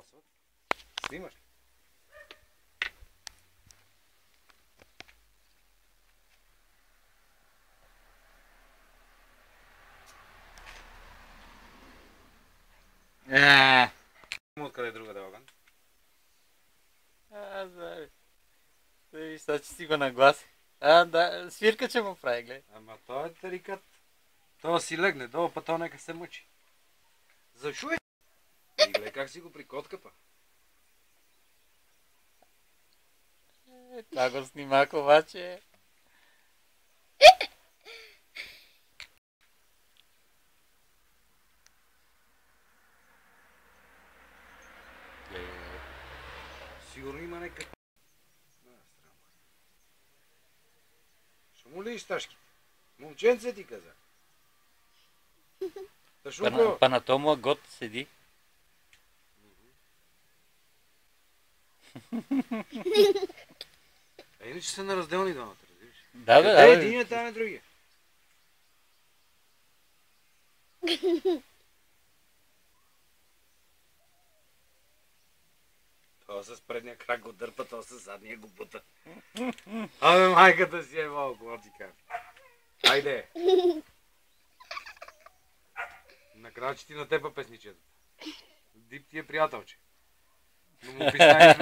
доносват. Снимаш ли? Откъде е друга Огън? Знае. Виж, сега че си го нагласи. Да, свирка, че му прави, гледай. Ама той е тарикат. Това си легне долу, па то нека се мъчи. Защо е? И гледай как си го прикотка па. Това го снимах обаче. Сигурно има някакъв... Ще му ли ташките? Момченце ти каза. Ташунко! Па на тому год седи. А иначе са неразделни двамата, разбираш? Да, бе, да. Къде един е, там е другия? Това с предния крак го дърпа, това с задния го бута. Абе, майката си е малко, какво ти кажа. Хайде! Накрая че ти на теб песничета. Дип ти е приятелче. Но му писна